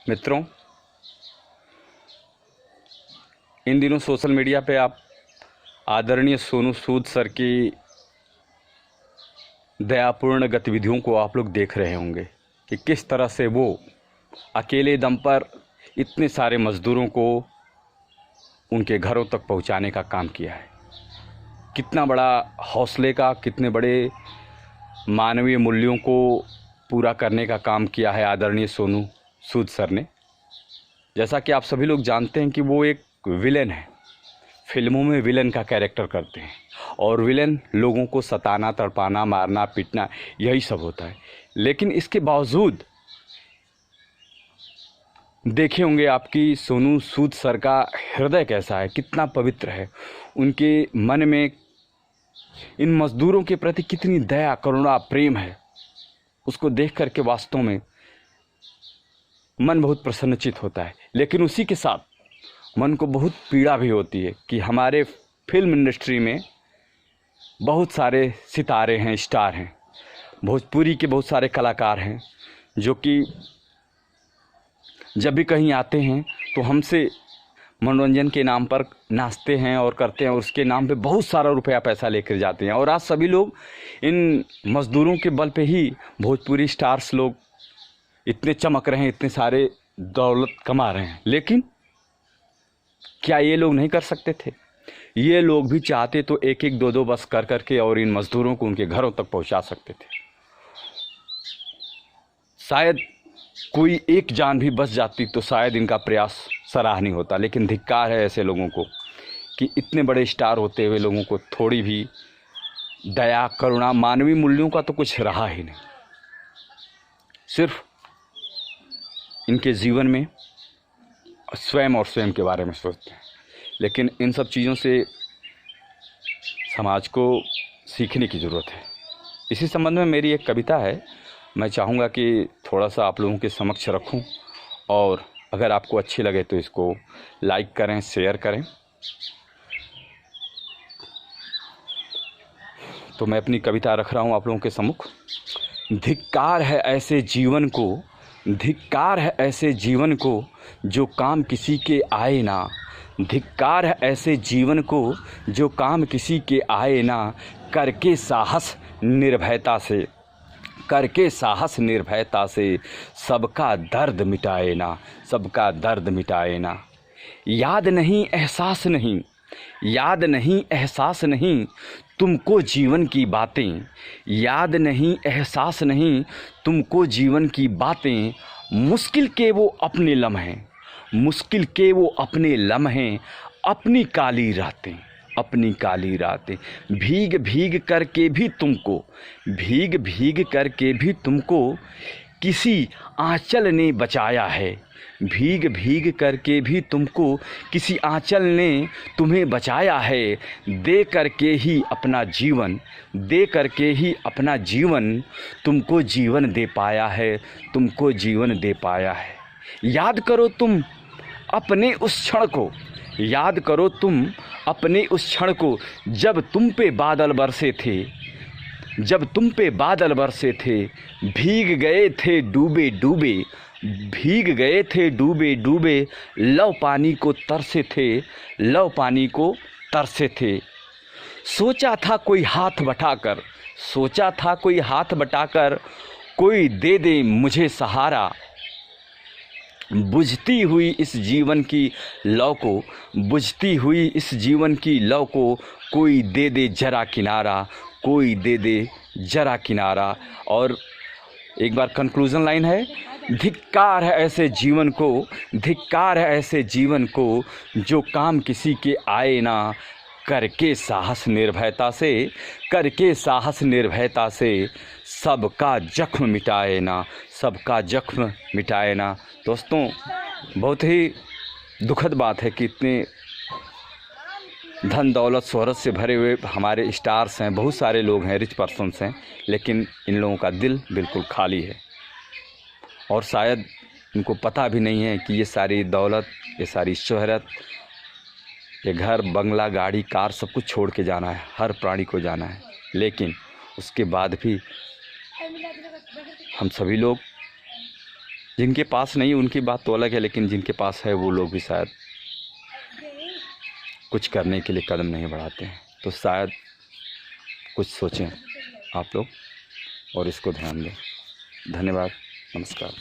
मित्रों, इन दिनों social media पे आप आदरणीय सोनू सूद सर की दयापूर्ण गतिविधियों को आप लोग देख रहे होंगे कि किस तरह से वो अकेले दम पर इतने सारे मज़दूरों को उनके घरों तक पहुंचाने का काम किया है। कितना बड़ा हौसले का, कितने बड़े मानवीय मूल्यों को पूरा करने का काम किया है आदरणीय सोनू सूद सर ने। जैसा कि आप सभी लोग जानते हैं कि वो एक विलेन है, फिल्मों में विलेन का कैरेक्टर करते हैं और विलेन लोगों को सताना, तड़पाना, मारना, पीटना, यही सब होता है। लेकिन इसके बावजूद देखे होंगे आपकी सोनू सूद सर का हृदय कैसा है, कितना पवित्र है, उनके मन में इन मज़दूरों के प्रति कितनी दया, करुणा, प्रेम है। उसको देख करके वास्तव में मन बहुत प्रसन्नचित होता है। लेकिन उसी के साथ मन को बहुत पीड़ा भी होती है कि हमारे फिल्म इंडस्ट्री में बहुत सारे सितारे हैं, स्टार हैं, भोजपुरी के बहुत सारे कलाकार हैं जो कि जब भी कहीं आते हैं तो हमसे मनोरंजन के नाम पर नाचते हैं और करते हैं और उसके नाम पे बहुत सारा रुपया पैसा लेकर जाते हैं। और आज सभी लोग इन मज़दूरों के बल पे ही भोजपुरी स्टार्स लोग इतने चमक रहे हैं, इतने सारे दौलत कमा रहे हैं। लेकिन क्या ये लोग नहीं कर सकते थे? ये लोग भी चाहते तो एक एक दो दो बस कर करके और इन मज़दूरों को उनके घरों तक पहुंचा सकते थे। शायद कोई एक जान भी बच जाती तो शायद इनका प्रयास सराहनीय होता। लेकिन धिक्कार है ऐसे लोगों को कि इतने बड़े स्टार होते हुए लोगों को थोड़ी भी दया, करुणा, मानवीय मूल्यों का तो कुछ रहा ही नहीं। सिर्फ इनके जीवन में स्वयं और स्वयं के बारे में सोचते हैं। लेकिन इन सब चीज़ों से समाज को सीखने की ज़रूरत है। इसी संबंध में मेरी एक कविता है, मैं चाहूँगा कि थोड़ा सा आप लोगों के समक्ष रखूं और अगर आपको अच्छी लगे तो इसको लाइक करें, शेयर करें। तो मैं अपनी कविता रख रहा हूं आप लोगों के सम्मुख। धिक्कार है ऐसे जीवन को, धिक्कार है ऐसे जीवन को जो काम किसी के आए ना। धिक्कार है ऐसे जीवन को जो काम किसी के आए ना। करके साहस निर्भयता से, करके साहस निर्भयता से सबका दर्द मिटाए ना, सबका दर्द मिटाए ना। याद नहीं एहसास नहीं, याद नहीं एहसास नहीं तुमको जीवन की बातें, याद नहीं एहसास नहीं तुमको जीवन की बातें। मुश्किल के वो अपने लम्हे, मुश्किल के वो अपने लम्हे, अपनी काली रातें, अपनी काली रातें। भीग भीग करके भी तुमको, भीग भीग करके भी तुमको किसी आंचल ने बचाया है। भीग भीग करके भी तुमको किसी आंचल ने तुम्हें बचाया है। दे करके ही अपना जीवन, दे करके ही अपना जीवन तुमको जीवन दे पाया है, तुमको जीवन दे पाया है। याद करो तुम अपने उस क्षण को, याद करो तुम अपने उस क्षण को जब तुम पे बादल बरसे थे, जब तुम पे बादल बरसे थे। भीग गए थे डूबे डूबे, भीग गए थे डूबे डूबे। लव पानी को तरसे थे, लव पानी को तरसे थे। सोचा था कोई हाथ बटाकर, सोचा था कोई हाथ बटाकर कोई दे दे मुझे सहारा। बुझती हुई इस जीवन की लौ को, बुझती हुई इस जीवन की लौ को कोई दे दे जरा किनारा, कोई दे दे जरा किनारा। और एक बार कंक्लूजन लाइन है, धिक्कार है ऐसे जीवन को, धिक्कार है ऐसे जीवन को जो काम किसी के आए ना। करके साहस निर्भयता से, करके साहस निर्भयता से सबका जख्म मिटाए ना, सबका जख्म मिटाए ना। दोस्तों, बहुत ही दुखद बात है कि इतने धन दौलत शोहरत से भरे हुए हमारे स्टार्स हैं, बहुत सारे लोग हैं, रिच पर्सन्स हैं, लेकिन इन लोगों का दिल बिल्कुल खाली है। और शायद इनको पता भी नहीं है कि ये सारी दौलत, ये सारी शोहरत, ये घर, बंगला, गाड़ी, कार सब कुछ छोड़ के जाना है, हर प्राणी को जाना है। लेकिन उसके बाद भी हम सभी लोग जिनके पास नहीं उनकी बात तो अलग है, लेकिन जिनके पास है वो लोग भी शायद कुछ करने के लिए कदम नहीं बढ़ाते हैं। तो शायद कुछ सोचें आप लोग और इसको ध्यान दें। धन्यवाद, नमस्कार।